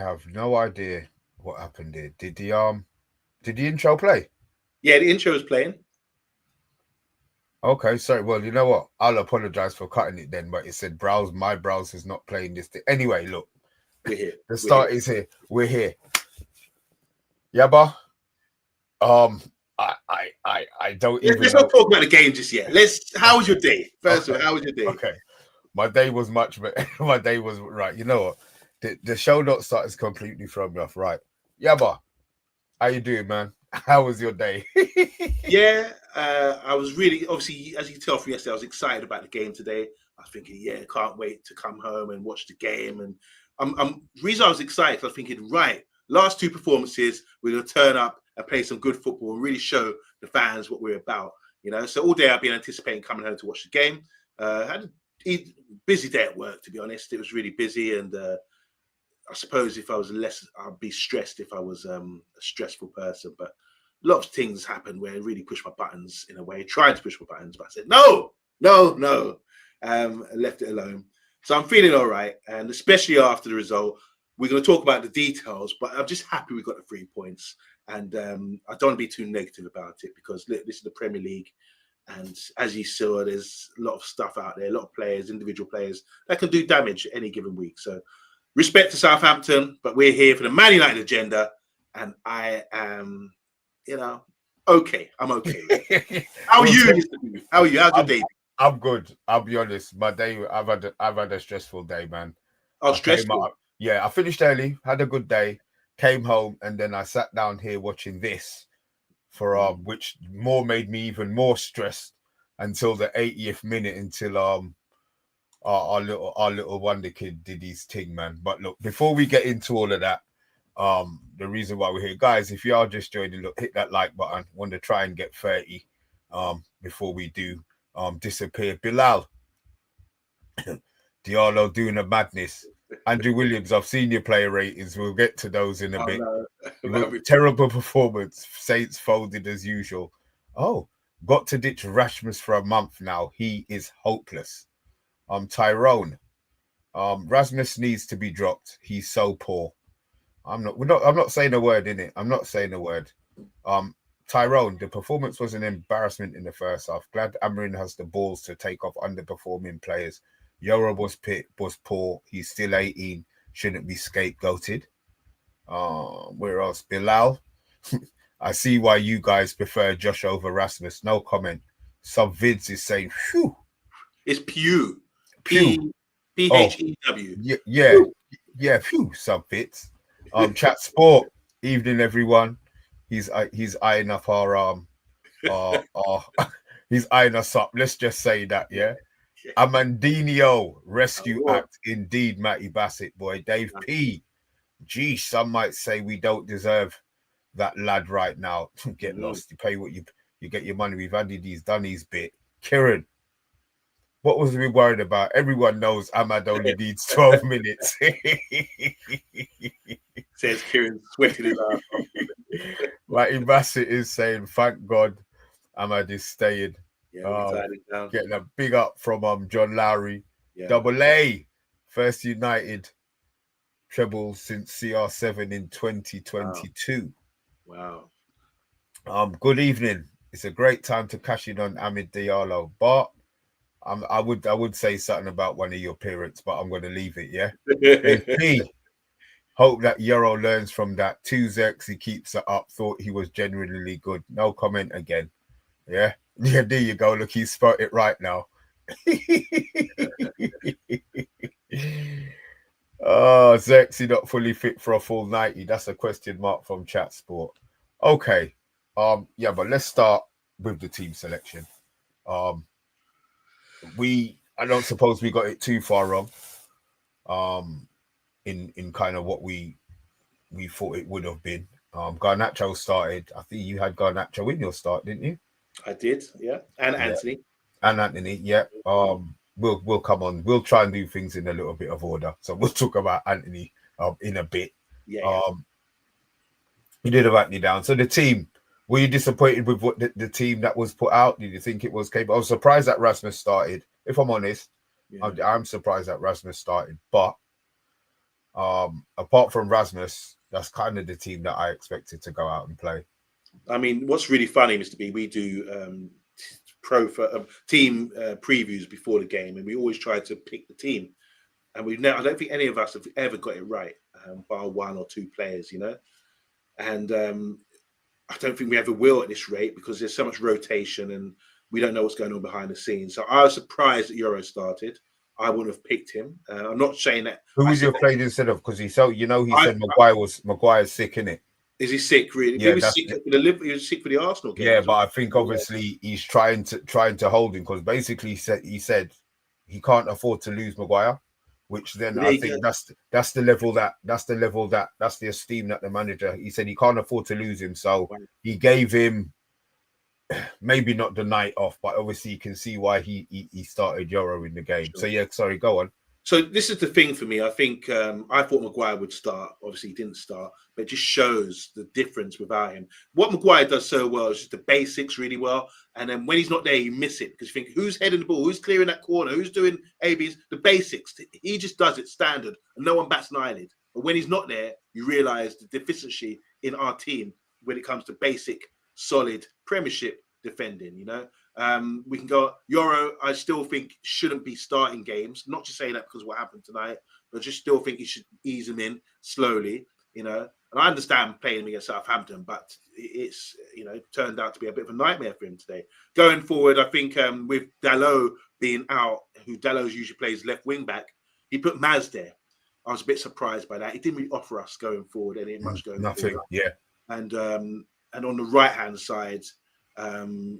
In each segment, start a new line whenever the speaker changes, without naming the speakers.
have no idea what happened here. Did the intro play?
Yeah, the intro was playing.
Okay, sorry. Well, you know what? I'll apologize for cutting it then, but it said my browser's not playing this thing. Anyway, look.
We're here.
The start is here. We're here. Yabba. I don't even.
Let's not talk about the game just yet. How was your day? First of all, how was your day?
Okay. My day was much better. My day was right. You know what? The show not start is completely thrown me off. Right. Yabba. How you doing, man? How was your day?
Yeah, I was really, obviously, as you can tell from yesterday, I was excited about the game today. I was thinking, yeah, can't wait to come home and watch the game. And the reason I was excited, I was thinking, right, last two performances, we're going to turn up and play some good football and really show the fans what we're about. You know, so all day I've been anticipating coming home to watch the game. Had a busy day at work, to be honest. It was really busy, and I suppose if I was I'd be stressed if I was a stressful person. But a lot of things happened where it really pushed my buttons in a way, tried to push my buttons, but I said, no. I left it alone. So I'm feeling all right. And especially after the result, we're going to talk about the details, but I'm just happy we got the 3 points. And I don't want to be too negative about it because look, this is the Premier League. And as you saw, there's a lot of stuff out there, a lot of players, individual players that can do damage any given week. So respect to Southampton, but we're here for the Man United agenda. And I am, okay. I'm okay. How are you? How are you? How's your day?
I'm good. I'll be honest. My day, I've had a stressful day, man.
Oh, stressful.
I finished early, had a good day, came home, and then I sat down here watching this for which made me even more stressed until the 80th minute, until our little wonder kid did his thing, man. But look, before we get into all of that, the reason why we're here, guys, if you are just joining, look, hit that like button. Want to try and get 30 before we do disappear. Bilal Diallo doing a madness. Andrew Williams, I've seen your player ratings. We'll get to those in a bit. No. Terrible performance. Saints folded as usual. Oh, got to ditch Rasmus for a month now. He is hopeless. Tyrone. Rasmus needs to be dropped. He's so poor. I'm not saying a word in it. I'm not saying a word. Tyrone, the performance was an embarrassment in the first half. Glad Amarin has the balls to take off underperforming players. Yoro was poor. He's still 18. Shouldn't be scapegoated. Where else? Bilal. I see why you guys prefer Josh over Rasmus. No comment. Some vids is saying, phew.
It's Pew.
Pew.
P-H-E-W.
Yeah, phew, some bits. Chat Sport. Evening, everyone. He's eyeing up our he's eyeing us up. Let's just say that, yeah. Amandinho rescue act indeed, Matty Bassett, boy. Dave P. Gee, some might say we don't deserve that lad right now. Get lost. You pay what you get your money. We've he's done his bit. Kieran, what was we worried about? Everyone knows Ahmad only needs 12 minutes.
Says Kieran, sweating his ass off.
Matty Bassett is saying, thank God Ahmad is staying.
Yeah,
getting a big up from John Lowry. Yeah. Double A, first United treble since CR7 in 2022.
Wow.
Good evening. It's a great time to cash in on Amid Diallo, but I would say something about one of your parents, but I'm going to leave it. Yeah. P. Hope that Euro learns from that. 2 Zerks, he keeps it up. Thought he was genuinely good. No comment again. Yeah. Yeah, there you go. Look, he spot it right now. Oh, Zexy not fully fit for a full 90. That's a question mark from Chat Sport. Okay. Yeah, but let's start with the team selection. I don't suppose we got it too far wrong. In kind of what we thought it would have been. Garnacho started. I think you had Garnacho in your start, didn't you?
I did, yeah. And Anthony.
Yeah. We'll come on. We'll try and do things in a little bit of order. So we'll talk about Anthony in a bit.
Yeah.
You did have Anthony down. So the team, were you disappointed with what the team that was put out? Did you think it was capable? I was surprised that Rasmus started. If I'm honest, I'm surprised that Rasmus started. But Apart from Rasmus, that's kind of the team that I expected to go out and play.
I mean, what's really funny, Mr. B, we do team previews before the game, and we always try to pick the team. And I don't think any of us have ever got it right, bar one or two players, you know. And I don't think we ever will at this rate because there's so much rotation and we don't know what's going on behind the scenes. So I was surprised that Euro started. I wouldn't have picked him. I'm not saying that.
Who would you have played instead of? Because he said Maguire's sick, innit?
Is he sick? Really?
Yeah,
he was sick for the Arsenal game.
Yeah, but I think obviously he's trying to hold him because basically he said he can't afford to lose Maguire, which then I think that's the esteem that the manager. He said he can't afford to lose him, so he gave him maybe not the night off, but obviously you can see why he started Euro in the game. Sure. So yeah, sorry, go on.
So this is the thing for me. I think I thought Maguire would start. Obviously, he didn't start, but it just shows the difference without him. What Maguire does so well is just the basics really well. And then when he's not there, you miss it because you think, who's heading the ball? Who's clearing that corner? Who's doing ABs? The basics. He just does it standard and no one bats an eyelid. But when he's not there, you realise the deficiency in our team when it comes to basic, solid Premiership defending, you know. We can go Euro. I still think shouldn't be starting games. Not to say that because of what happened tonight, but just still think you should ease him in slowly. You know, and I understand playing him against Southampton, but it's turned out to be a bit of a nightmare for him today. Going forward, I think with DIALLO being out, who DIALLO usually plays left wing back, he put Maz there. I was a bit surprised by that. He didn't really offer us going forward any much going
nothing.
Forward.
Yeah,
and on the right hand side.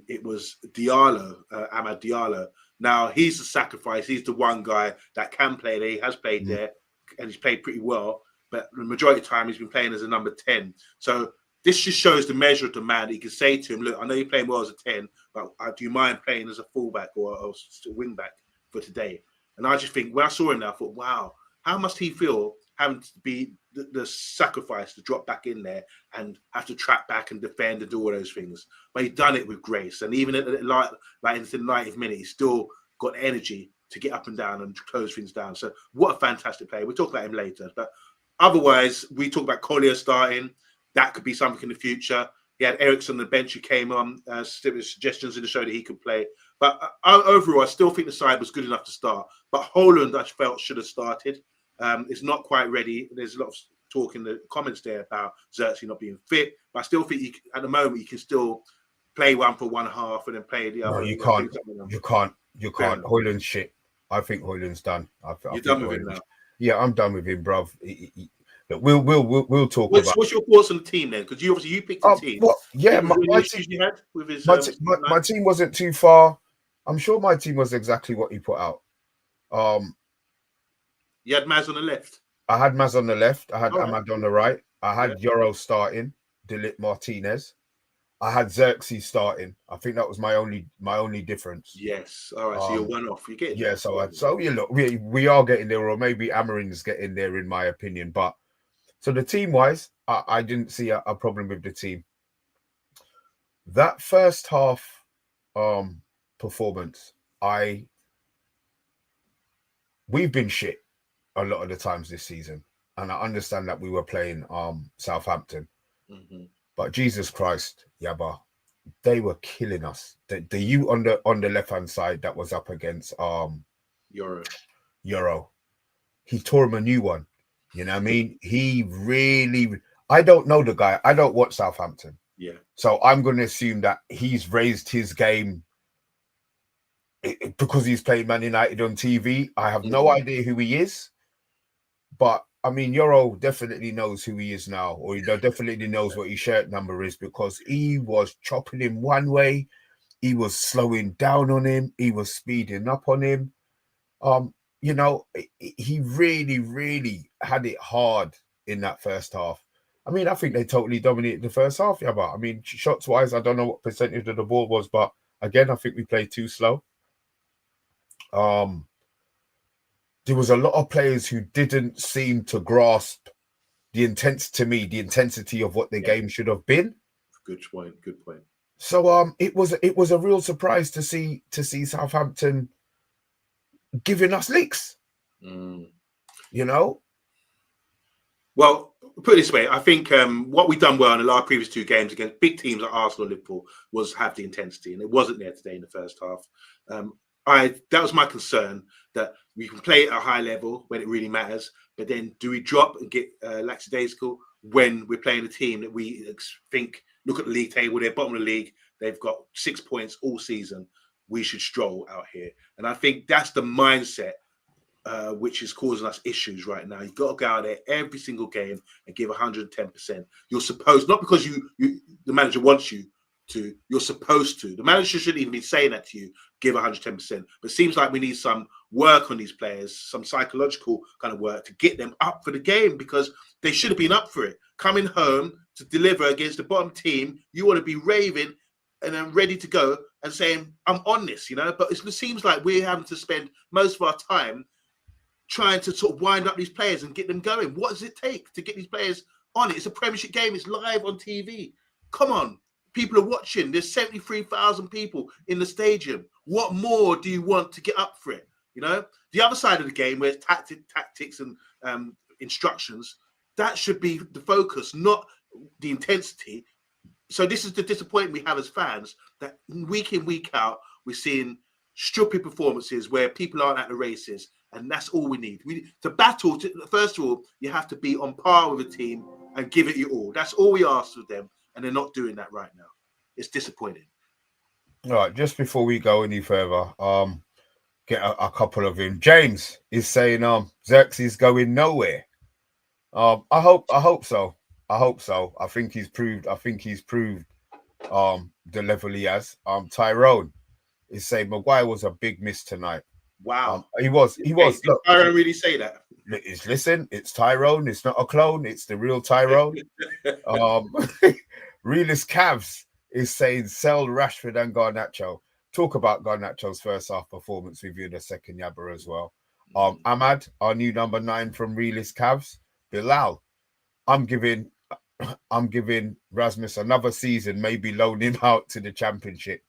It was Diallo, Amad Diallo. Now he's the sacrifice. He's the one guy that can play there. He has played there, and he's played pretty well. But the majority of the time, he's been playing as a number 10. So this just shows the measure of the man. He can say to him, "Look, I know you're playing well as a 10, but do you mind playing as a fullback or a wing back for today?" And I just think when I saw him, I thought, "Wow, how must he feel having to be the sacrifice to drop back in there and have to track back and defend and do all those things." But he's done it with grace. And even at like in the 90th minute, he's still got energy to get up and down and close things down. So what a fantastic player. We'll talk about him later. But otherwise, we talk about Collier starting. That could be something in the future. He had Ericsson on the bench who came on, suggestions in the show that he could play. But overall, I still think the side was good enough to start. But Holland, I felt, should have started. It's not quite ready. There's a lot of talk in the comments there about Xerxes not being fit. But I still think at the moment you can still play one for one half and then play the other.
No, you can't. You can't. Hoyland's shit. I think Hoyland's done.
You're done with him now.
Yeah, I'm done with him, bruv. We'll talk about.
What's your thoughts on the team then? Because you picked the team.
Yeah, my team wasn't too far. I'm sure my team was exactly what he put out.
You had Maz on the left.
I had Maz on the left. I had Amad on the right. I had Euro starting, Delit Martinez. I had Xerxes starting. I think that was my only difference.
Yes. All right. So you're one off. You get
So you look, we are getting there, or maybe Amarin's getting there, in my opinion. But so the team wise, I didn't see a problem with the team. That first half performance, we've been shit a lot of the times this season, and I understand that we were playing Southampton. Mm-hmm. But Jesus Christ, Yaba, they were killing us. The you on the left hand side that was up against Euro, he tore him a new one. You know what I mean? He really. I don't know the guy. I don't watch Southampton.
Yeah.
So I'm going to assume that he's raised his game because he's playing Man United on TV. I have no idea who he is, but. I mean, Euro definitely knows who he is now, or he definitely knows what his shirt number is, because he was chopping him one way, he was slowing down on him, he was speeding up on him. He really, really had it hard in that first half. I mean, I think they totally dominated the first half, yeah, but I mean, shots-wise, I don't know what percentage of the ball was, but again, I think we played too slow. There was a lot of players who didn't seem to grasp the intensity of what the game should have been.
Good point.
So it was a real surprise to see Southampton giving us licks. You know,
Well, put it this way, I think what we've done well in the previous two games against big teams like Arsenal and Liverpool was have the intensity, and it wasn't there today in the first half. That was my concern, that we can play at a high level when it really matters, but then do we drop and get lackadaisical when we're playing a team that we think, look at the league table, they're bottom of the league, they've got 6 points all season, we should stroll out here. And I think that's the mindset which is causing us issues right now. You've got to go out there every single game and give 110%. You're supposed, not because the manager wants you to, you're supposed to. The manager shouldn't even be saying that to you, give 110%. But it seems like we need some work on these players, some psychological kind of work to get them up for the game, because they should have been up for it. Coming home to deliver against the bottom team, you want to be raving and then ready to go and saying, I'm on this, But it seems like we're having to spend most of our time trying to sort of wind up these players and get them going. What does it take to get these players on it? It's a Premiership game. It's live on TV. Come on. People are watching. There's 73,000 people in the stadium. What more do you want to get up for it? The other side of the game, where it's tactics and instructions, that should be the focus, not the intensity. So this is the disappointment we have as fans, that week in, week out, we're seeing stupid performances where people aren't at the races. And that's all we need. To battle, first of all, you have to be on par with a team and give it your all. That's all we ask of them, and they're not doing that right now. It's disappointing.
All right, just before we go any further, get a couple of him. James is saying, Xerxes going nowhere. I hope so. I think he's proved the level he has. Tyrone is saying Maguire was a big miss tonight.
Wow.
He was.
Did Tyrone really say that?
Listen, it's Tyrone. It's not a clone. It's the real Tyrone. Realist Cavs is saying sell Rashford and Garnacho. Talk about Garnacho's first half performance with you in the second Yabba as well. Ahmad, our new number 9 from Realist Cavs. Bilal, I'm giving Rasmus another season, maybe loan him out to the Championship.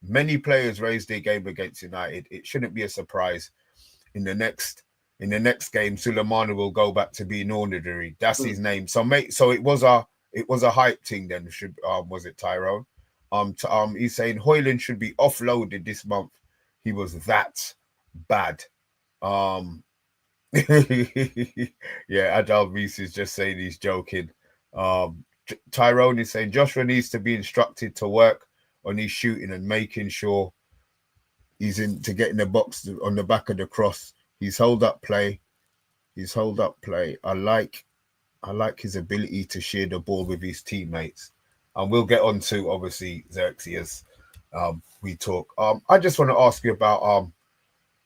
Many players raised their game against United. It shouldn't be a surprise. In the next game, Suleimani will go back to being ordinary. That's his name. So it was a hype thing then. Was it Tyrone? He's saying Højlund should be offloaded this month. He was that bad. Yeah, Adal Reese is just saying he's joking. Tyrone is saying Joshua needs to be instructed to work on his shooting and making sure he's to get in the box on the back of the cross. His hold up play. I like his ability to share the ball with his teammates. And we'll get on to obviously Xerxes we talk. I just want to ask you about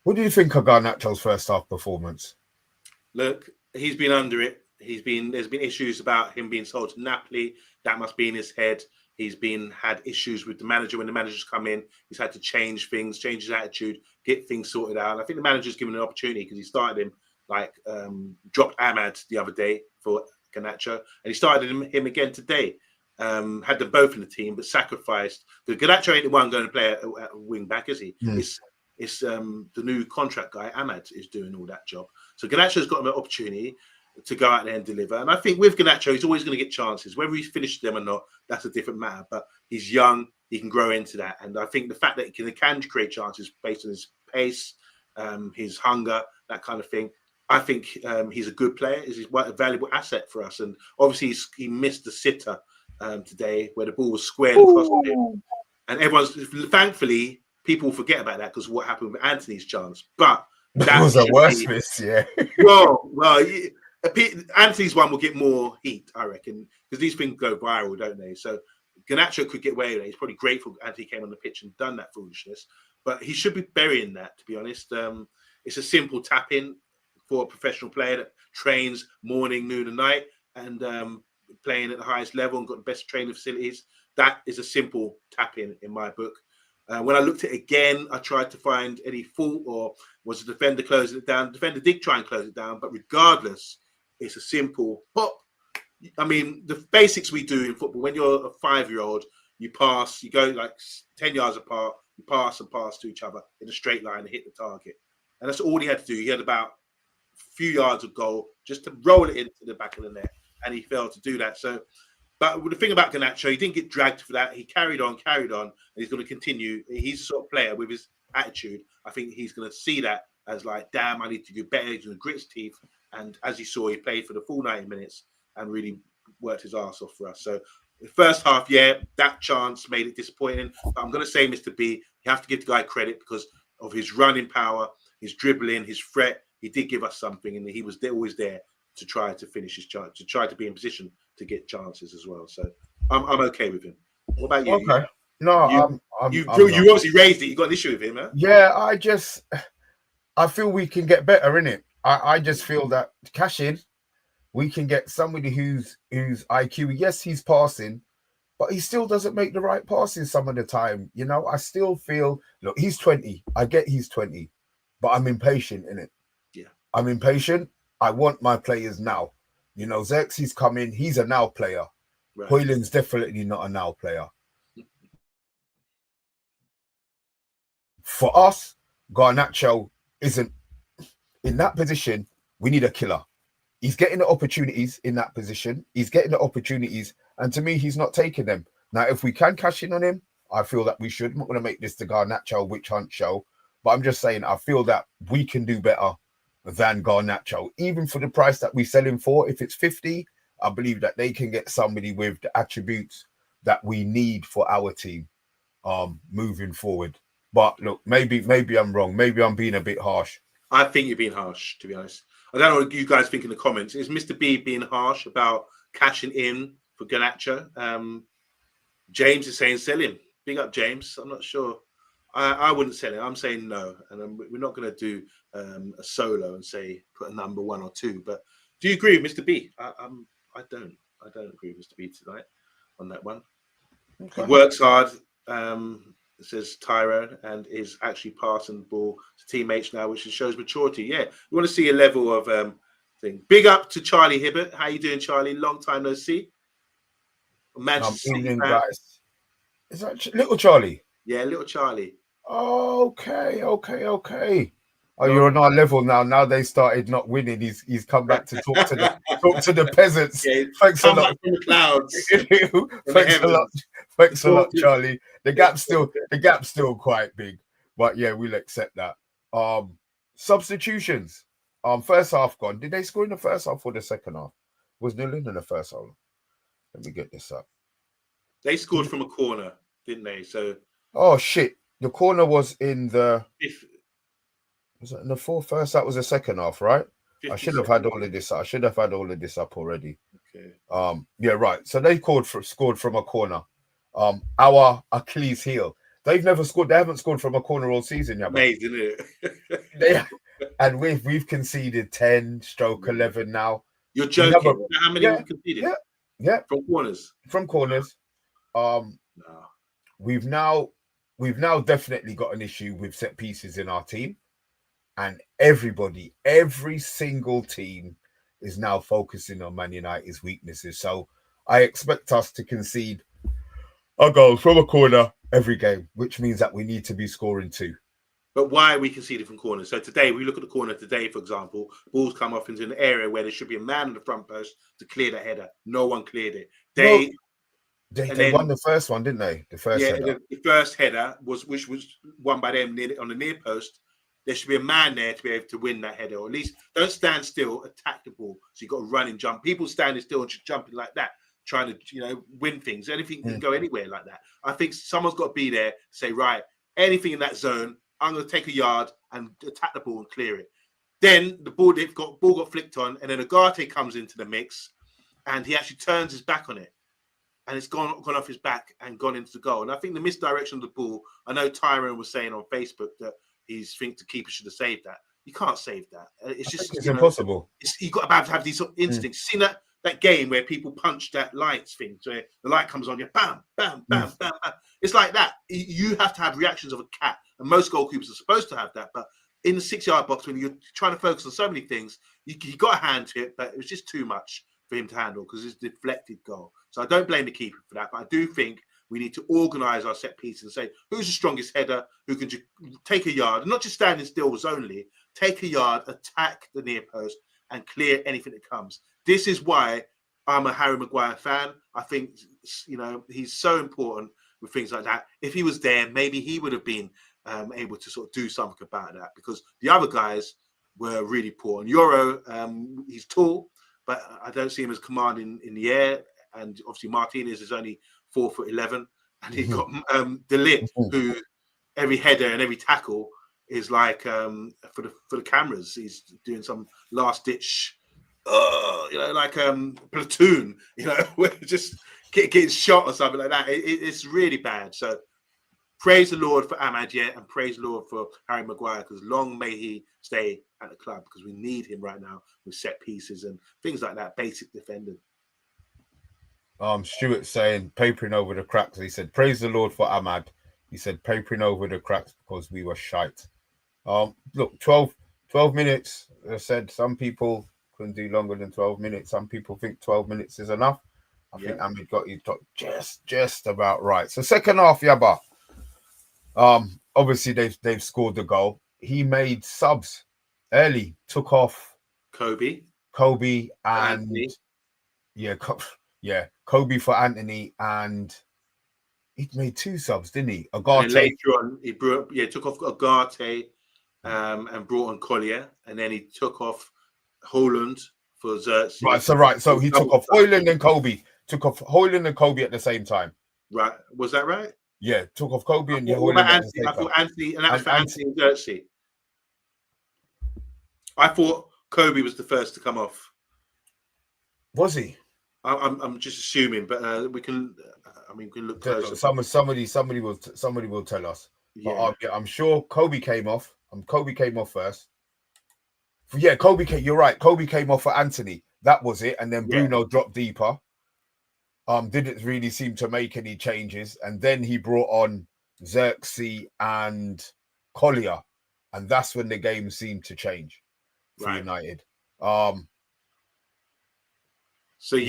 what do you think of Garnacho's first half performance?
Look, he's been under it. There's been issues about him being sold to Napoli. That must be in his head. He's had issues with the manager when the manager's come in. He's had to change things, change his attitude, get things sorted out. And I think the manager's given an opportunity, because he started him dropped Ahmad the other day for Garnacho, and he started him again today. Had them both in the team, but sacrificed. The Garnacho ain't the one going to play at wing back, is he? It's the new contract guy, Ahmad, is doing all that job. So Garnacho's got an opportunity to go out there and deliver. And I think with Garnacho, he's always going to get chances. Whether he's finished them or not, that's a different matter. But he's young, he can grow into that. And I think the fact that he can create chances based on his pace, his hunger, that kind of thing, I think he's a good player. He's a valuable asset for us. And obviously he missed the sitter today, where the ball was squared across him. And thankfully, people forget about that because of what happened with Anthony's chance. But
that was a worse miss, yeah.
well, Anthony's one will get more heat, I reckon, because these things go viral, don't they? So Garnacho could get away with it. He's probably grateful Anthony came on the pitch and done that foolishness, but he should be burying that, to be honest. It's a simple tap in for a professional player that trains morning, noon, and night, and playing at the highest level and got the best training facilities. That is a simple tap in my book. When I looked at it again, I tried to find any fault, or was the defender closing it down? The defender did try and close it down, but regardless, it's a simple pop. I mean, the basics we do in football, when you're a 5-year-old, you pass, you go like 10 yards apart, you pass and pass to each other in a straight line and hit the target. And that's all he had to do. He had about a few yards of goal just to roll it into the back of the net, and he failed to do that. So, but the thing about Garnacho, he didn't get dragged for that. He carried on, and he's going to continue. He's the sort of player with his attitude. I think he's going to see that as like, damn, I need to do better. He's going to grit his teeth. And as you saw, he played for the full 90 minutes and really worked his ass off for us. So the first half, that chance made it disappointing. But I'm going to say, Mr. B, you have to give the guy credit because of his running power, his dribbling, his threat. He did give us something, and he was always there to try to finish his chance, to try to be in position to get chances as well. So I'm okay with him. What about you?
Okay. No,
you obviously raised it. You got an issue with him, huh?
Yeah, I feel we can get better in it. I just feel that cash in, we can get somebody who's IQ. Yes, he's passing, but he still doesn't make the right passes some of the time. You know, I still feel, look, he's 20. I get he's 20, but I'm impatient in it.
Yeah,
I'm impatient. I want my players now. You know, Xerxes come in. He's a now player. Right. Hoyland's definitely not a now player. For us, Garnacho isn't in that position. We need a killer. He's getting the opportunities in that position. He's getting the opportunities. And to me, he's not taking them. Now, if we can cash in on him, I feel that we should. I'm not going to make this the Garnacho witch hunt show. But I'm just saying, I feel that we can do better than Garnacho. Even for the price that we sell him for, if it's 50, I believe that they can get somebody with the attributes that we need for our team moving forward. But look, maybe I'm wrong. Maybe I'm being a bit harsh.
I think you're being harsh, to be honest. I don't know what you guys think in the comments. Is Mr. B being harsh about cashing in for Garnacho? James is saying sell him. Big up, James. I'm not sure. I wouldn't sell him. I'm saying no. And we're not going to do a solo and say put a number 1 or 2. But do you agree with Mr. B? I don't. I don't agree with Mr. B tonight on that one. Okay. He works hard. Says Tyrone, and is actually passing the ball to teammates now, which shows maturity. Yeah, we want to see a level of thing. Big up to Charlie Hibbert. How you doing, Charlie? Long time no see. Manchester City fan.
Guys. Is that little Charlie?
Yeah, little Charlie.
Okay. Oh, you're on our level now. Now they started not winning. He's come back to talk to the peasants. Yeah, thanks a lot.
From the clouds.
Thanks a lot, Charlie. The gap's still quite big, but yeah, we'll accept that. Substitutions. First half gone. Did they score in the first half or the second half? Was 0-0 in the first half? Let me get this up.
They scored from a corner, didn't they? So.
Oh shit! The corner was in the. Was it in the first? That was the second half, right? I should have had all of this. I should have had all of this up already. Okay. Yeah, right. So they scored from a corner. Our Achilles heel. They've never scored. They haven't scored from a corner all season, yeah.
Amazing, isn't it?
And we've conceded 10/11 now.
You're joking. How many we've conceded?
Yeah.
From corners.
No. We've now definitely got an issue with set pieces in our team. And every single team is now focusing on Man United's weaknesses. So I expect us to concede a goal from a corner every game, which means that we need to be scoring 2.
But why are we conceding from corners? So today, we look at the corner today, for example, balls come off into an area where there should be a man in the front post to clear the header. No one cleared it. They
won the first one, didn't they? The first header. The
first header which was won by them on the near post. There should be a man there to be able to win that header, or at least don't stand still, attack the ball. So you've got to run and jump. People standing still and just jumping like that, trying to, win things. Anything can go anywhere like that. I think someone's got to be there to say, right, anything in that zone, I'm going to take a yard and attack the ball and clear it. Then the ball got flicked on, and then Agate comes into the mix, and he actually turns his back on it. And it's gone off his back and gone into the goal. And I think the misdirection of the ball, I know Tyrone was saying on Facebook that he's think the keeper should have saved that. You can't save that. It's
impossible.
You've got to have these sort of instincts. Seen that game where people punch that lights thing, so the light comes on, you bam, bam, bam, bam, bam. It's like that. You have to have reactions of a cat, and most goalkeepers are supposed to have that. But in the 6-yard box, when you're trying to focus on so many things, you got a hand to it, but it was just too much for him to handle because it's a deflected goal. So I don't blame the keeper for that, but I do think we need to organise our set pieces and say, who's the strongest header, who can take a yard, and not just standing still only, take a yard, attack the near post, and clear anything that comes. This is why I'm a Harry Maguire fan. I think, you know, he's so important with things like that. If he was there, maybe he would have been able to sort of do something about that, because the other guys were really poor. And Euro, he's tall, but I don't see him as commanding in the air. And obviously Martinez is only 4'11", and he's got De Ligt, who every header and every tackle is like for the cameras. He's doing some last ditch, you know, like platoon, you know, where just getting shot or something like that. It's really bad. So praise the Lord for Ahmad, yeah, and praise the Lord for Harry Maguire, because long may he stay at the club, because we need him right now with set pieces and things like that, basic defending.
Stuart saying papering over the cracks. He said, praise the Lord for Ahmad. He said, papering over the cracks because we were shite. Look, 12 minutes. I said some people couldn't do longer than 12 minutes. Some people think 12 minutes is enough. I think Ahmad got you just about right. So second half, Yaba. Obviously they've scored the goal. He made subs early. Took off
Kobe
and Kobe for Anthony, and he made 2 subs, didn't he? Agate.
And later on, he took off Agate and brought on Collier, and then he took off Holland for Xerxes.
So he took off Hoyland and Kobe. Took off Hoyland and Kobe at the same time.
Right, was that right?
Yeah, took off Kobe and
Hoyland at the same time. I thought Anthony, and that was for Anthony and Xerxes. I thought Kobe was the first to come off.
Was he?
I'm just assuming, but we can. I mean, we can look closer.
Somebody will tell us. Yeah. But I'm sure Kobe came off. Kobe came off first. Yeah, you're right. Kobe came off for Anthony. That was it. And then Bruno dropped deeper. Didn't really seem to make any changes. And then he brought on Xerxes and Collier. And that's when the game seemed to change for United.
So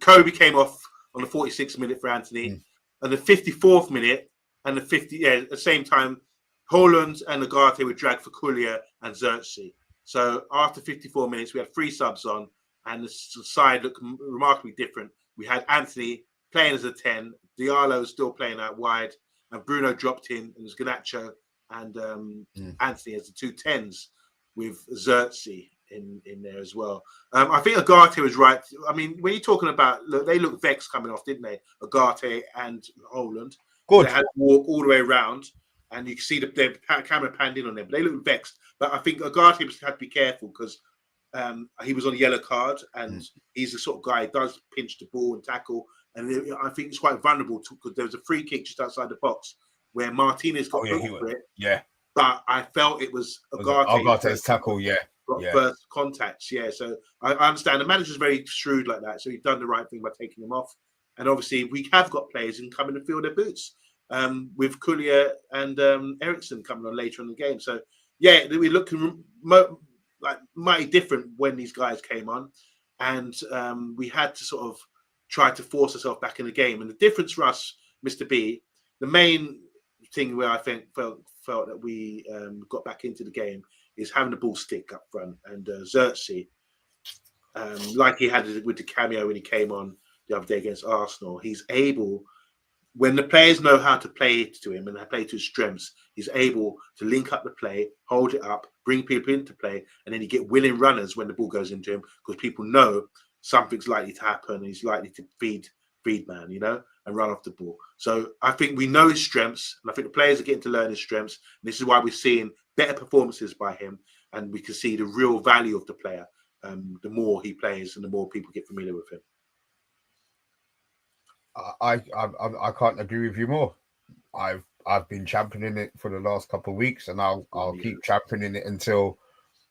Kobe came off on the 46th minute for Anthony, and the 54th minute and the at the same time, Holland and Agate were dragged for Collier and Xerxes. So after 54 minutes, we had 3 subs on, and the side looked remarkably different. We had Anthony playing as a 10, Diallo still playing out wide, and Bruno dropped in, and it was Garnacho and Anthony as the 2 10s with Xerxes in there as well. I think Agate was right. I mean, when you're talking about, they looked vexed coming off, didn't they? Agate and Holland.
Good.
They had to walk all the way around, and you can see the camera panned in on them. But they looked vexed. But I think Agate had to be careful, because he was on a yellow card, and he's the sort of guy who does pinch the ball and tackle. And I think it's quite vulnerable, because there was a free kick just outside the box where Martinez got for it.
Yeah.
But I felt it was
Agate's tackle,
first contacts, so I understand the manager's very shrewd like that, so he's done the right thing by taking him off. And obviously we have got players who can come in and fill their boots, with Collier and Ericsson coming on later in the game. So we look like mighty different when these guys came on, and we had to sort of try to force ourselves back in the game. And the difference for us, Mr. B, the main thing where I think felt that we got back into the game is having the ball stick up front. And Xerxes, like he had with the cameo when he came on the other day against Arsenal, he's able, when the players know how to play to him and they play to his strengths, he's able to link up the play, hold it up, bring people into play, and then you get willing runners when the ball goes into him, because people know something's likely to happen and he's likely to feed man, and run off the ball. So I think we know his strengths, and I think the players are getting to learn his strengths. And this is why we're seeing better performances by him, and we can see the real value of the player the more he plays and the more people get familiar with him.
I can't agree with you more. I've been championing it for the last couple of weeks, and I'll keep championing it until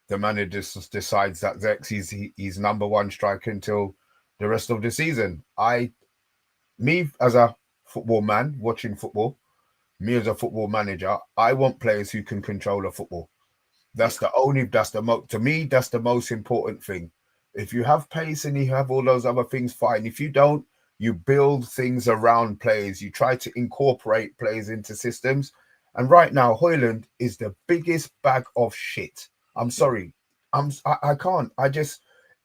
the manager decides that Xerxes he's number 1 striker until the rest of the season. Me as a football man watching football, me as a football manager, I want players who can control a football. To me, that's the most important thing. If you have pace and you have all those other things, fine. If you don't, you build things around players. You try to incorporate players into systems. And right now, Hoyland is the biggest bag of shit. I'm sorry. I can't.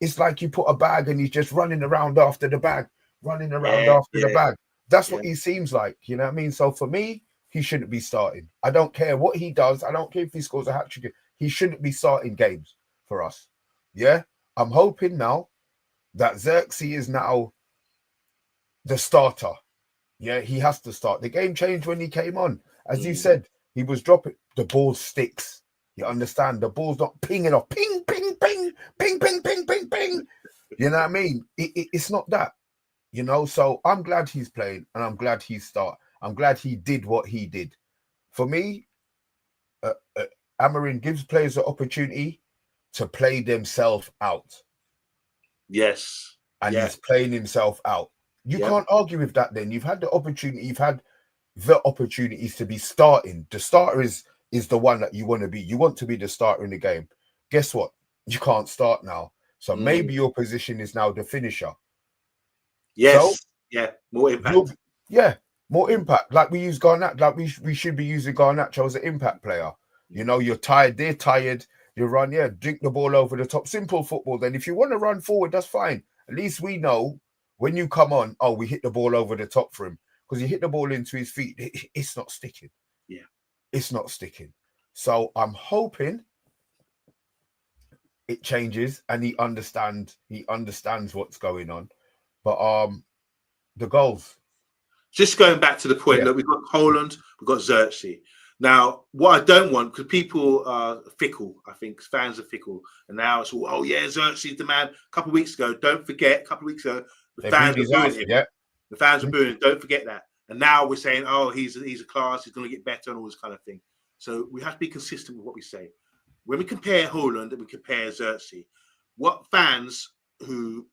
It's like you put a bag and he's just running around after the bag, running around after the bag. That's what he seems like. You know what I mean? So for me, he shouldn't be starting. I don't care what he does. I don't care if he scores a hat-trick. He shouldn't be starting games for us. Yeah. I'm hoping now that Xerxes is now the starter. Yeah, he has to start. The game changed when he came on. As you said, he was dropping the ball sticks. You understand? The ball's not pinging off. Ping, ping, ping, ping, ping, ping, ping, ping. You know what I mean? It's not that. You know, so I'm glad he's playing and I'm glad he started. I'm glad he did what he did. For me, Amarin gives players the opportunity to play themselves out.
Yes.
And he's playing himself out. You can't argue with that then. You've had the opportunity. You've had the opportunities to be starting. The starter is the one that you want to be. You want to be the starter in the game. Guess what? You can't start now. So maybe your position is now the finisher.
Yes. So, more impact.
More impact. Like we use Garnacho. Like we should be using Garnacho as an impact player. You know, you're tired. They're tired. You run, drink the ball over the top. Simple football. Then if you want to run forward, that's fine. At least we know when you come on, we hit the ball over the top for him. Because you hit the ball into his feet, it's not sticking.
Yeah.
It's not sticking. So I'm hoping it changes and he understands what's going on. But the goals.
Just going back to the point, look, we've got Holland, we've got Xerxes. Now, what I don't want, because people are fickle, I think fans are fickle, and now it's all, Xerxes the man. A couple of weeks ago, don't forget, the fans were booing him.
Yeah.
The fans were booing him, don't forget that. And now we're saying, he's a class, he's going to get better and all this kind of thing. So we have to be consistent with what we say. When we compare Holland and we compare Xerxes, what fans who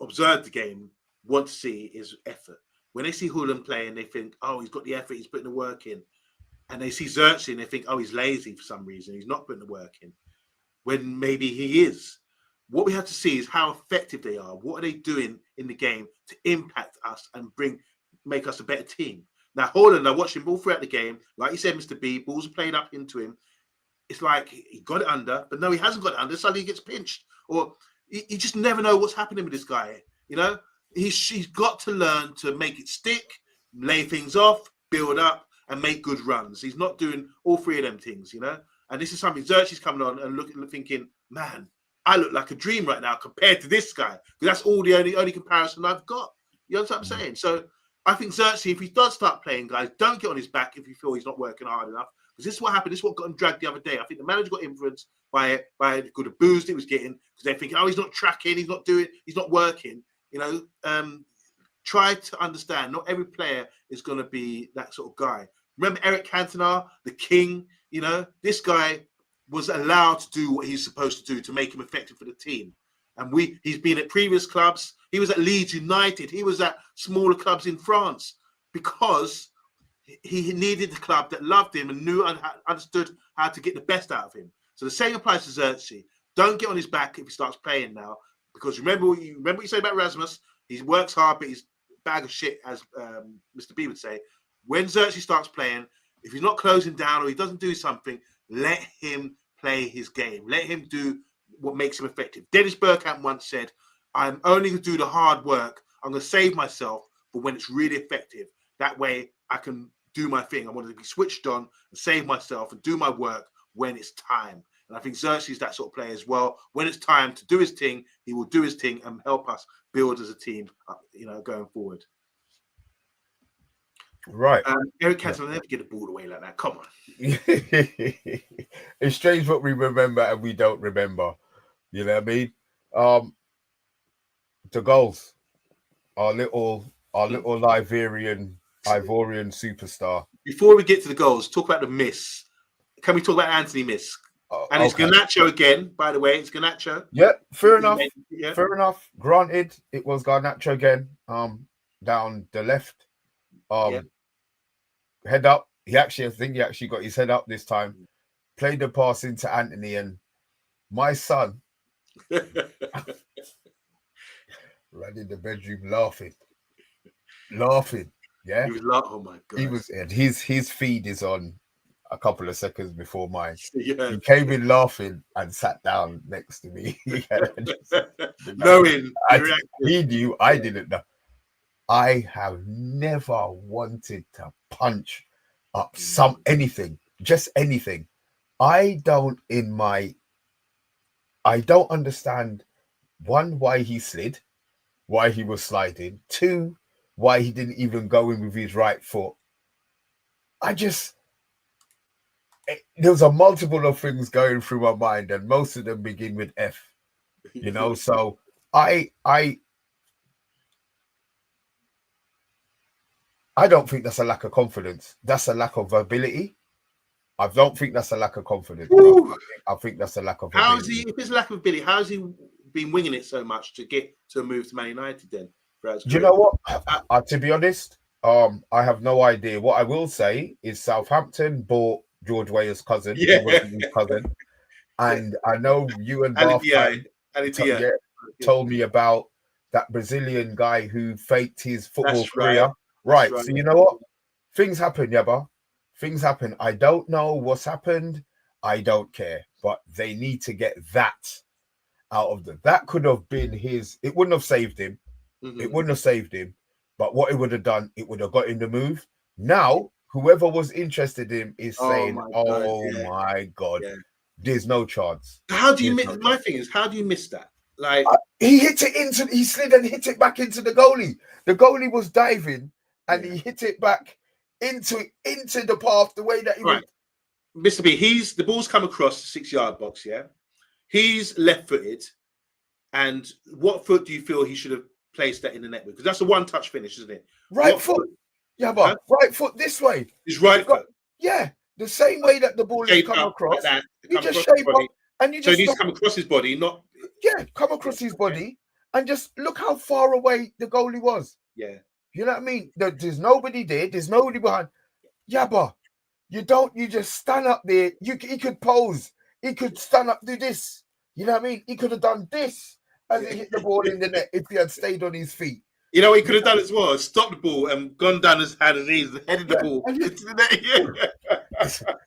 observe the game want to see is effort. When they see Holland playing, they think, he's got the effort, he's putting the work in. And they see Xerxes and they think, he's lazy for some reason. He's not putting the work in. When maybe he is. What we have to see is how effective they are. What are they doing in the game to impact us and make us a better team? Now, Holland, I watched him all throughout the game. Like you said, Mr. B, balls are played up into him. It's like he got it under, but no, he hasn't got it under. Suddenly he gets pinched. Or you just never know what's happening with this guy. You know, he's got to learn to make it stick, lay things off, build up, and make good runs. He's not doing all three of them things, you know. And this is something Xerxes coming on and thinking, man, I look like a dream right now compared to this guy. Because that's all the only comparison I've got. You know what I'm saying? So I think Xerxes, if he does start playing, guys, don't get on his back if you feel he's not working hard enough. Because this is what happened. This is what got him dragged the other day. I think the manager got influenced by the good of boost he was getting because they're thinking, he's not tracking, he's not working. You know, try to understand. Not every player is going to be that sort of guy. Remember Eric Cantona, the king. You know, this guy was allowed to do what he's supposed to do to make him effective for the team. And he's been at previous clubs. He was at Leeds United. He was at smaller clubs in France because he needed the club that loved him and knew and understood how to get the best out of him. So the same applies to Xerxes. Don't get on his back if he starts playing now, because remember what you said about Rasmus. He works hard, but he's a bag of shit, as Mr. B would say. When Xerxes starts playing, if he's not closing down or he doesn't do something, let him play his game. Let him do what makes him effective. Dennis Bergkamp once said, "I'm only going to do the hard work. I'm going to save myself for when it's really effective. That way I can do my thing. I want to be switched on and save myself and do my work when it's time." And I think Xerxes is that sort of player as well. When it's time to do his thing, he will do his thing and help us build as a team, going forward.
Right.
Eric Cantona will never get the ball away like that. Come on.
It's strange what we remember and we don't remember. You know what I mean? The goals. Our little Ivorian superstar.
Before we get to the goals, talk about the miss. Can we talk about Anthony miss? And it's Garnacho again, by the way. It's Garnacho.
Yeah, fair enough. Yeah. Fair enough. Granted, it was Garnacho again. Down the left. Head up. I think he actually got his head up this time. Played the pass into Anthony, and my son ran in the bedroom laughing. Yeah.
He was like, oh my god.
He was, and his feed is on. a couple of seconds before mine.
Yeah.
He came in laughing and sat down next to me.
Knowing
he knew, I didn't know. I have never wanted to punch up anything, just anything. I don't understand, one, why he slid, why he was sliding, two, why he didn't even go in with his right foot. There was a multiple of things going through my mind, and most of them begin with F, so I don't think that's a lack of confidence. That's a lack of ability. I don't think that's a lack of confidence. I think that's a lack of ability.
How is he, if it's a lack of ability, how has he been winging it so much to get to a move to Man United then?
Do you know what? To be honest, I have no idea. What I will say is Southampton bought George Weah's cousin.
Yeah.
He wasn't his cousin. And I know you and Bath told me about that Brazilian guy who faked his football career. Right. So you know what? Things happen, Yabba. Things happen. I don't know what's happened. I don't care. But they need to get that out of them. That could have been his. It wouldn't have saved him. It wouldn't have saved him. But what it would have done, it would have got him the move. Now, whoever was interested in him is saying, my God, there's no chance.
How do you miss? My thing is, how do you miss that? Like
he slid and hit it back into the goalie. The goalie was diving and he hit it back into the path the way that he went.
Mr. B, the ball's come across the 6-yard box, yeah? He's left-footed. And what foot do you feel he should have placed that in the net with? Because that's a one-touch finish, isn't it?
Right foot. Yeah, but right foot this way.
His right foot.
Yeah, the same way that the ball has come across. Like that. You just shape up and you just.
So he needs to come across his body, not.
Yeah, come across his body and just look how far away the goalie was.
Yeah.
You know what I mean? There's nobody there. There's nobody behind. Yeah, but you just stand up there. He could pose. He could stand up, do this. You know what I mean? He could have done this as he hit the ball in the net if he had stayed on his feet.
You know what he could have done as well? Stopped the ball and gone down his hand and knees, headed the ball into the net.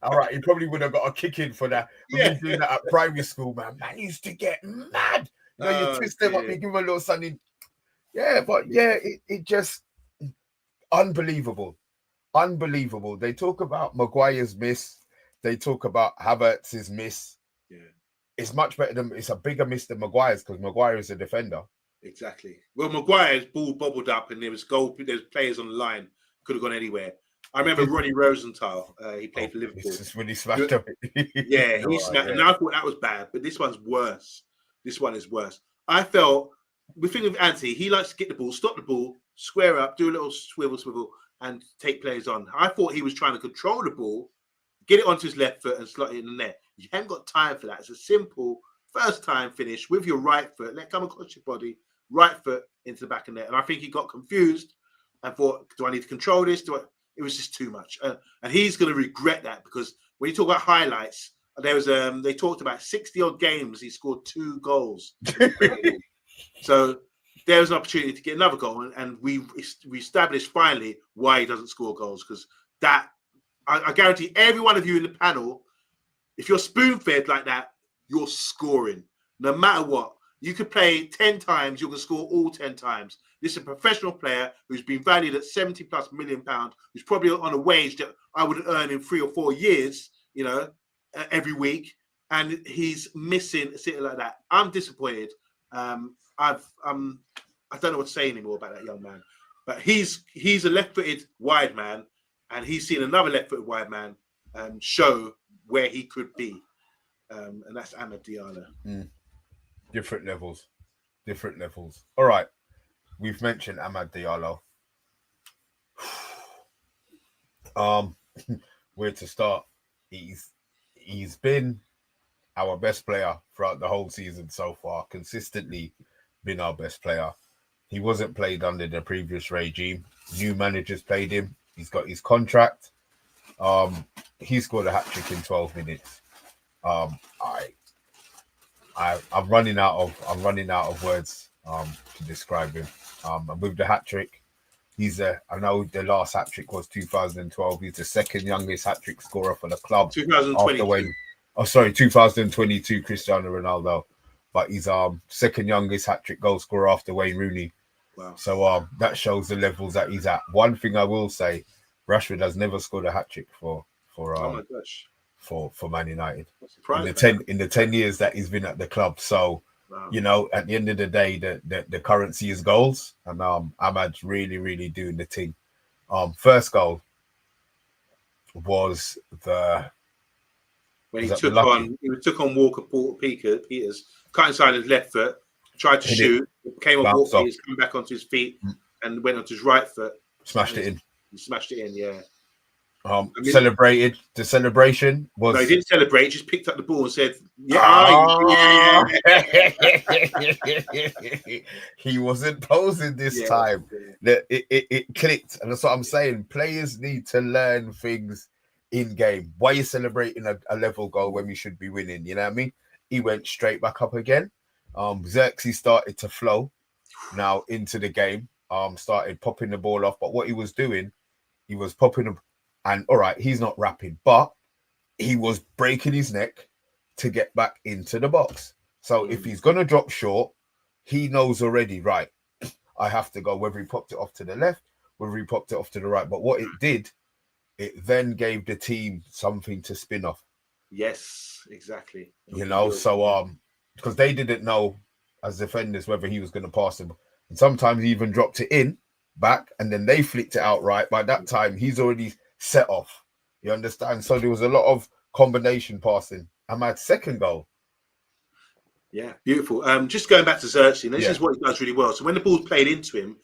All right, he probably would have got a kick in for that. Me doing that at primary school, man. Man used to get mad. You twist them up, you give him a little something. Yeah, but it just unbelievable. Unbelievable. They talk about Maguire's miss. They talk about Havertz's miss.
Yeah.
It's much better it's a bigger miss than Maguire's because Maguire is a defender.
Exactly. Well, Maguire's ball bobbled up and there was players on the line, could have gone anywhere. I remember Ronnie Rosenthal, he played for Liverpool.
This is when he smashed up.
Yeah, he smashed. And I thought that was bad, but this one's worse. This one is worse. I felt, the thing with Anthony, he likes to get the ball, stop the ball, square up, do a little swivel, and take players on. I thought he was trying to control the ball, get it onto his left foot and slot it in the net. You haven't got time for that. It's a simple first time finish with your right foot. Let it come across your body, right foot into the back of the net. And I think he got confused and thought, do I need to control this? It was just too much. And he's going to regret that because when you talk about highlights, there was they talked about 60-odd games. He scored 2 goals. So there was an opportunity to get another goal. And we established finally why he doesn't score goals because that, I guarantee every one of you in the panel, if you're spoon-fed like that, you're scoring. No matter what. You could play 10 times, you can score all 10 times. This is a professional player who's been valued at £70+ million, who's probably on a wage that I would earn in 3 or 4 years, every week. And he's missing a city like that. I'm disappointed. I don't know what to say anymore about that young man. But he's a left-footed wide man, and he's seen another left-footed wide man show where he could be. And that's Amad Diallo.
Different levels. All right. We've mentioned Amad Diallo. Where to start? He's been our best player throughout the whole season so far. Consistently been our best player. He wasn't played under the previous regime. New managers played him. He's got his contract. He scored a hat-trick in 12 minutes. I'm running out of words to describe him. And with the hat-trick, I know the last hat trick was 2012. He's the second youngest hat trick scorer for the club.
2022.
2022, Cristiano Ronaldo. But he's second youngest hat trick goal scorer after Wayne Rooney.
Wow.
So that shows the levels that he's at. One thing I will say, Rashford has never scored a hat trick for
oh my gosh.
For Man United in the 10 years that he's been at the club. So
wow.
You know, at the end of the day, the currency is goals, and Ahmad's really doing the thing. First goal was
when he took on Walker Peters, cut inside his left foot, tried to shoot, came on Walker Peters, came back onto his feet, and went onto his right foot.
Smashed it in.
He smashed it in, yeah.
Celebrated. The celebration was.
No, he didn't celebrate. He just picked up the ball and said,
He wasn't posing this time. It clicked. And that's what I'm saying. Players need to learn things in game. Why are you celebrating a level goal when we should be winning? You know what I mean? He went straight back up again. Xerxes started to flow now into the game. Started popping the ball off. But what he was doing, he was popping and all right, he's not rapping, but he was breaking his neck to get back into the box. So if he's going to drop short, he knows already, right, I have to go, whether he popped it off to the left, whether he popped it off to the right. But what it did, it then gave the team something to spin off.
Yes, exactly.
You know, so because they didn't know as defenders whether he was going to pass them. And sometimes he even dropped it in back and then they flicked it out right. By that time, he's already set off. You understand? So there was a lot of combination passing. Ahmad's second goal.
Yeah, beautiful. Just going back to Xerxes, this is what he does really well. So when the ball's played into him,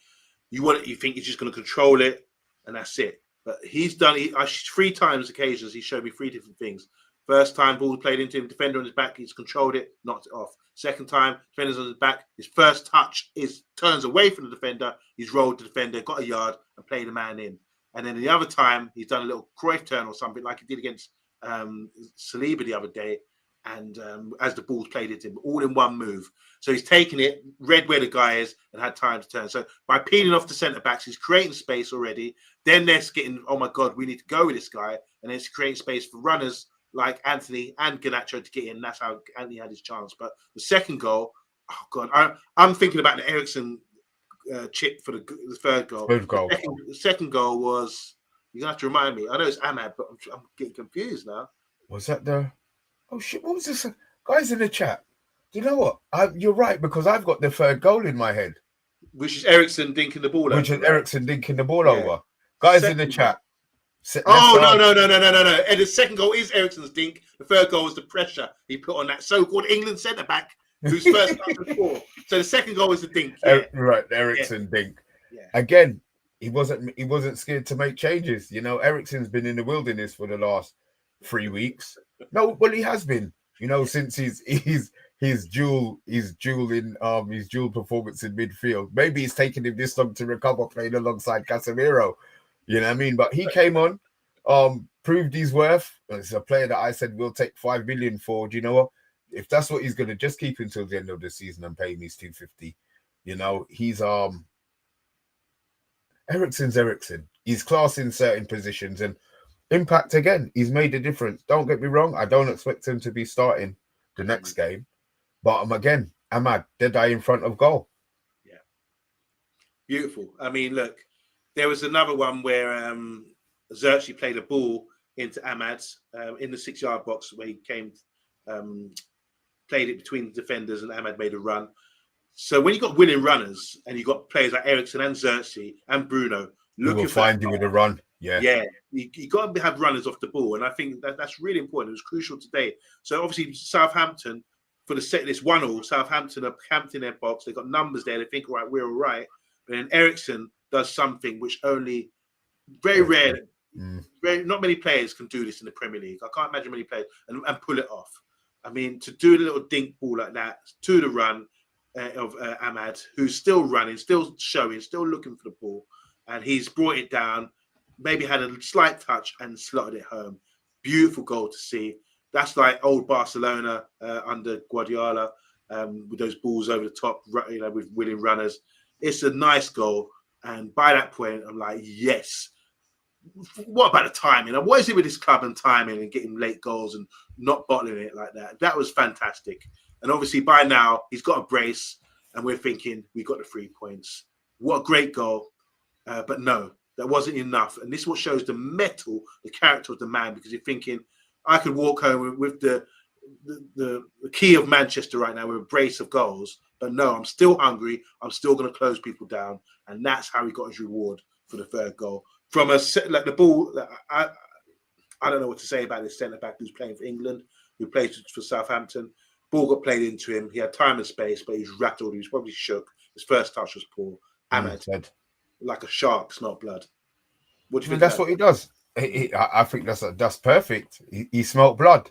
you think he's just going to control it, and that's it. But he's done it 3 times occasions. He showed me 3 different things. First time, ball played into him, defender on his back, he's controlled it, knocked it off. Second time, defender's on his back, his first touch turns away from the defender, he's rolled the defender, got a yard, and played the man in. And then the other time, he's done a little Cruyff turn or something like he did against Saliba the other day. And as the ball's played into him, all in one move. So he's taken it, read where the guy is, and had time to turn. So by peeling off the centre-backs, he's creating space already. Then they're getting, oh my God, we need to go with this guy. And it's creating space for runners like Anthony and Garnacho to get in. That's how Anthony had his chance. But the second goal, oh God, I'm thinking about the Eriksen chip for the third goal. The second goal was, you're going to have to remind me. I know it's Ahmad, but I'm getting confused now.
Was that the... Oh, shit, what was this? Guys in the chat, do you know what? You're right, because I've got the third goal in my head.
Which is Eriksen dinking the ball over.
Guys in the chat.
No. And the second goal is Eriksen's dink. The third goal was the pressure he put on that so-called England centre-back whose first touch was 4. So the second goal was the dink. Yeah.
Right, Eriksen dink. Yeah. Again, he wasn't scared to make changes. You know, Eriksen's been in the wilderness for the last 3 weeks. No, well, he has been. You know, since his dual performance in midfield. Maybe it's taken him this long to recover playing alongside Casemiro. You know what I mean? But he came on, proved his worth. It's a player that I said we'll take 5 million for. Do you know what? If that's what he's gonna just keep until the end of the season and pay him his 250. You know, he's Eriksen's Eriksen. He's class in certain positions and impact again. He's made a difference. Don't get me wrong. I don't expect him to be starting the next game, but Ahmad, dead eye in front of goal.
Yeah, beautiful. I mean, look, there was another one where Xerxes played a ball into Ahmad's in the 6-yard box where he came, played it between the defenders, and Ahmad made a run. So when you got winning runners and you got players like Eriksen and Xerxes and Bruno,
you will find you with a run. Yeah,
you got to have runners off the ball, and I think that's really important. It was crucial today. So obviously Southampton, for the set, this 1-1, Southampton are camped in their box. They've got numbers there. They think, right, we're all right. But then Eriksen does something which only very rare, not many players can do this in the Premier League. I can't imagine many players and pull it off. I mean, to do a little dink ball like that to the run of Ahmad, who's still running, still showing, still looking for the ball, and he's brought it down. Maybe had a slight touch and slotted it home. Beautiful goal to see. That's like old Barcelona under Guardiola with those balls over the top, you know, with winning runners. It's a nice goal. And by that point, I'm like, yes. What about the timing? And what is it with this club and timing and getting late goals and not bottling it like that? That was fantastic. And obviously by now he's got a brace and we're thinking we got the 3 points. What a great goal. But no, that wasn't enough. And this is what shows the mettle, the character of the man, because you're thinking I could walk home with the key of Manchester right now with a brace of goals. But no, I'm still hungry. I'm still going to close people down. And that's how he got his reward for the 3rd goal. From like the ball, I don't know what to say about this centre back who's playing for England, who plays for Southampton. Ball got played into him. He had time and space, but he's rattled. He was probably shook. His first touch was poor. Ahmed, like a shark, smelled blood. What do you think?
That's what he does. I think that's perfect. He smelled blood.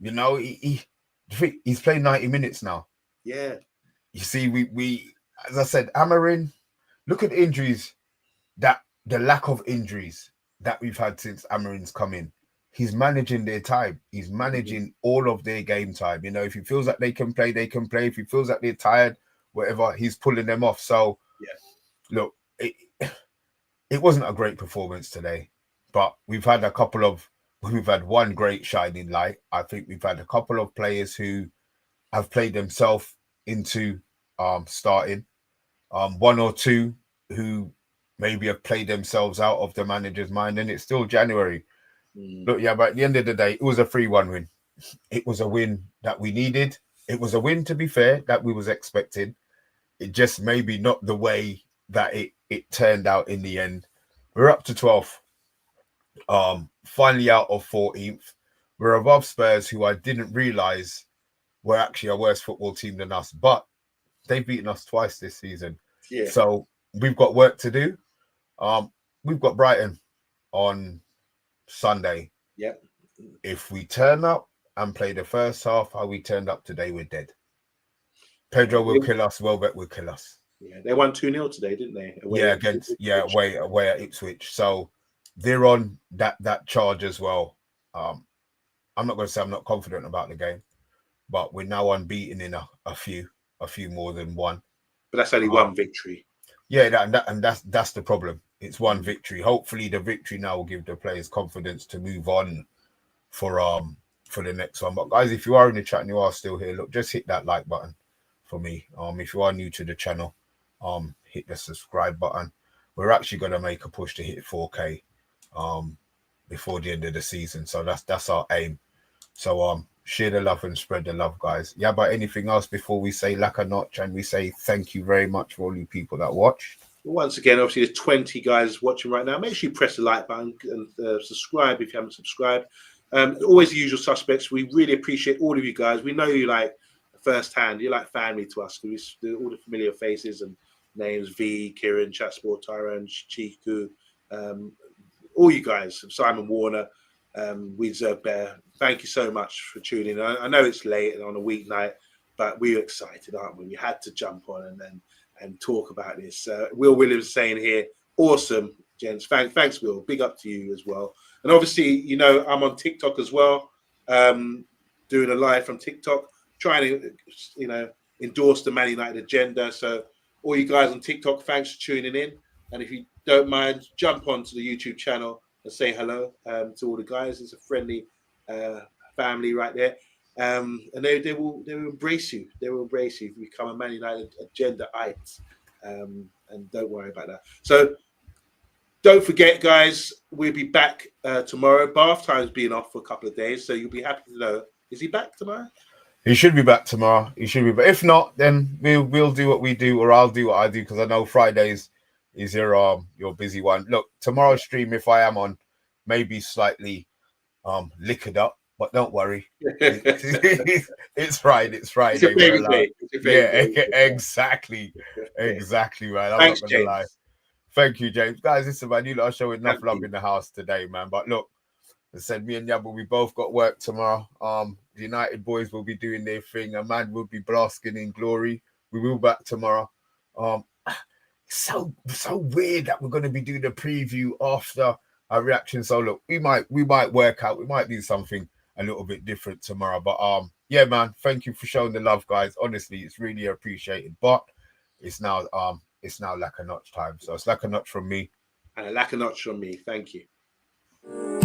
You know, he's played 90 minutes now.
Yeah.
You see, we as I said, Amarin. Look at the injuries the lack of injuries that we've had since Amarin's come in. He's managing their time. He's managing all of their game time. You know, if he feels like they can play, they can play. If he feels like they're tired, whatever, he's pulling them off. So, yeah, look, it wasn't a great performance today, but we've had one great shining light. I think we've had a couple of players who have played themselves into starting. One or two who maybe have played themselves out of the manager's mind, and it's still January. Look, yeah, but at the end of the day, it was a 3-1 win. It was a win that we needed. It was a win, to be fair, that we was expecting. It just maybe not the way that it turned out in the end. We're up to 12th. Finally out of 14th. We're above Spurs, who I didn't realise were actually a worse football team than us, but they've beaten us twice this season.
Yeah.
So we've got work to do. We've got Brighton on Sunday.
Yep.
If we turn up and play the first half how we turned up today, we're dead. Pedro will kill us. Welbeck will kill us.
Yeah, they won 2-0 today, didn't they?
Away at Ipswich. So they're on that charge as well. I'm not going to say I'm not confident about the game, but we're now unbeaten in a few more than one.
But that's only one victory.
Yeah, and that's the problem. It's one victory. Hopefully, the victory now will give the players confidence to move on for the next one. But guys, if you are in the chat and you are still here, look, just hit that like button for me. If you are new to the channel, hit the subscribe button. We're actually going to make a push to hit 4K before the end of the season. So that's our aim. So share the love and spread the love, guys. Yeah, but anything else before we say lack a notch and we say thank you very much for all you people that watched?
Once again, obviously there's 20 guys watching right now. Make sure you press the like button and subscribe if you haven't subscribed. Always the usual suspects. We really appreciate all of you guys. We know you like firsthand. You're like family to us because we all the familiar faces and names: V, Kieran, Chatsport, Tyrone, Chiku, all you guys, Simon Warner, We Deserve Bear. Thank you so much for tuning in. I know it's late and on a weeknight, but we're excited, aren't we? We had to jump on and talk about this. Will Williams saying here, awesome, gents. Thanks, Will. Big up to you as well. And obviously, you know, I'm on TikTok as well, doing a live from TikTok, trying to, you know, endorse the Man United agenda. So all you guys on TikTok, thanks for tuning in. And if you don't mind, jump onto the YouTube channel and say hello to all the guys. It's a friendly family right there. And they will embrace you. They will embrace you if you become a Man United agenda-ite. And don't worry about that. So don't forget, guys, we'll be back tomorrow. Bath Time's been off for a couple of days, so you'll be happy to know. Is he back tomorrow?
He should be back tomorrow. He should be, but if not, then we'll do what we do, or I'll do what I do, because I know Fridays is your busy one. Look, tomorrow's stream, if I am on, maybe slightly liquored up, but don't worry. It's Friday. It's Friday. Exactly, man. I'm
Thanks,
not gonna lie.
James.
Thank you, James. Guys, listen, man, you lot are showing enough love in the house today, man. But look, I said, me and Yabba, we both got work tomorrow. The United boys will be doing their thing. A man will be basking in glory. We will back tomorrow. So weird that we're going to be doing the preview after our reaction. So look, we might work out. We might do something a little bit different tomorrow. But yeah, man, thank you for showing the love, guys. Honestly, it's really appreciated. But it's now it's now lack a notch time. So it's lack a notch from me.
And a lack a notch from me. Thank you.